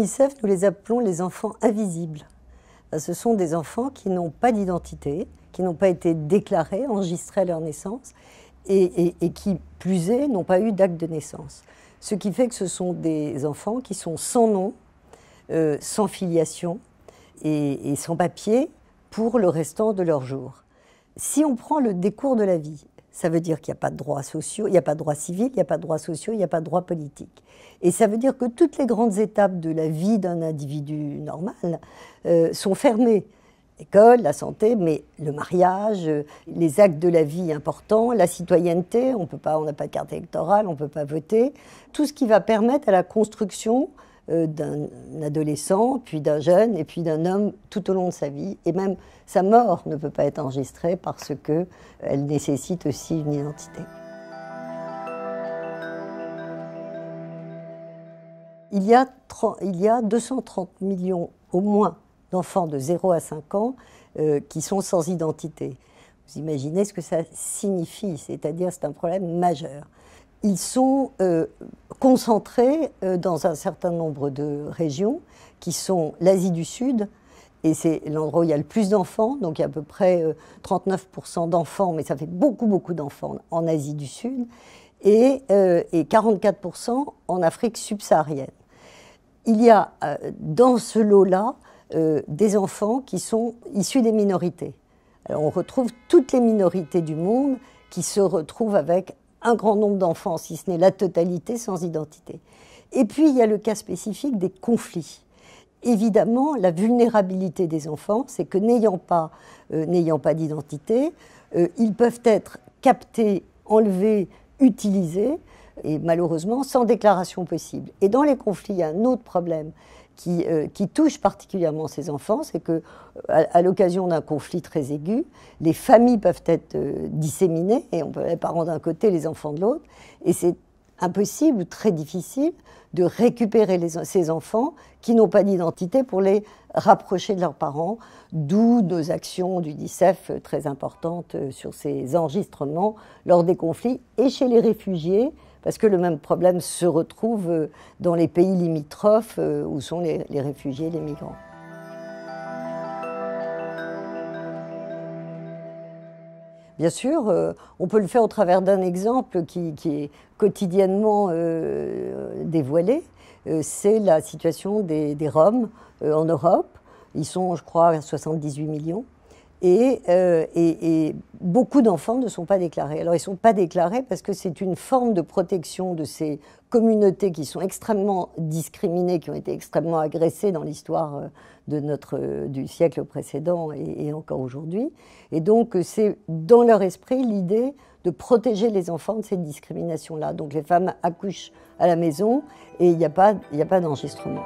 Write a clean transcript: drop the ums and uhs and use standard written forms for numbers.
l'UNICEF, nous les appelons les enfants invisibles. Ce sont des enfants qui n'ont pas d'identité, qui n'ont pas été déclarés, enregistrés à leur naissance, et qui, plus est, n'ont pas eu d'acte de naissance. Ce qui fait que ce sont des enfants qui sont sans nom, sans filiation et sans papier pour le restant de leur jour. Si on prend le décours de la vie, ça veut dire qu'il n'y a pas de droits sociaux, il n'y a pas de droits civils, il n'y a pas de droits sociaux, il n'y a pas de droits politiques. Et ça veut dire que toutes les grandes étapes de la vie d'un individu normal sont fermées. L'école, la santé, mais le mariage, les actes de la vie importants, la citoyenneté, on n'a pas de carte électorale, on ne peut pas voter. Tout ce qui va permettre à la construction d'un adolescent, puis d'un jeune, et puis d'un homme tout au long de sa vie. Et même sa mort ne peut pas être enregistrée parce qu'elle nécessite aussi une identité. Il y a 230 millions au moins d'enfants de 0 à 5 ans qui sont sans identité. Vous imaginez ce que ça signifie, c'est-à-dire c'est un problème majeur. Ils sont concentrés dans un certain nombre de régions qui sont l'Asie du Sud, et c'est l'endroit où il y a le plus d'enfants, donc il y a à peu près 39% d'enfants, mais ça fait beaucoup d'enfants en Asie du Sud, et 44% en Afrique subsaharienne. Il y a dans ce lot-là des enfants qui sont issus des minorités. Alors on retrouve toutes les minorités du monde qui se retrouvent avec un grand nombre d'enfants, si ce n'est la totalité, sans identité. Et puis il y a le cas spécifique des conflits. Évidemment, la vulnérabilité des enfants, c'est que n'ayant pas d'identité, ils peuvent être captés, enlevés, utilisés, et malheureusement sans déclaration possible. Et dans les conflits, il y a un autre problème qui touche particulièrement ces enfants, c'est qu'à l'occasion d'un conflit très aigu, les familles peuvent être disséminées, et on peut les parents d'un côté, les enfants de l'autre, et c'est impossible, très difficile, de récupérer ces enfants qui n'ont pas d'identité pour les rapprocher de leurs parents, d'où nos actions du DICEF très importantes sur ces enregistrements lors des conflits et chez les réfugiés, parce que le même problème se retrouve dans les pays limitrophes où sont les réfugiés, les migrants. Bien sûr, on peut le faire au travers d'un exemple qui est quotidiennement dévoilé. C'est la situation des Roms en Europe. Ils sont, je crois, à 78 millions. Et beaucoup d'enfants ne sont pas déclarés. Alors ils ne sont pas déclarés parce que c'est une forme de protection de ces communautés qui sont extrêmement discriminées, qui ont été extrêmement agressées dans l'histoire du siècle précédent et encore aujourd'hui. Et donc c'est dans leur esprit l'idée de protéger les enfants de cette discrimination-là. Donc les femmes accouchent à la maison et il n'y a pas d'enregistrement.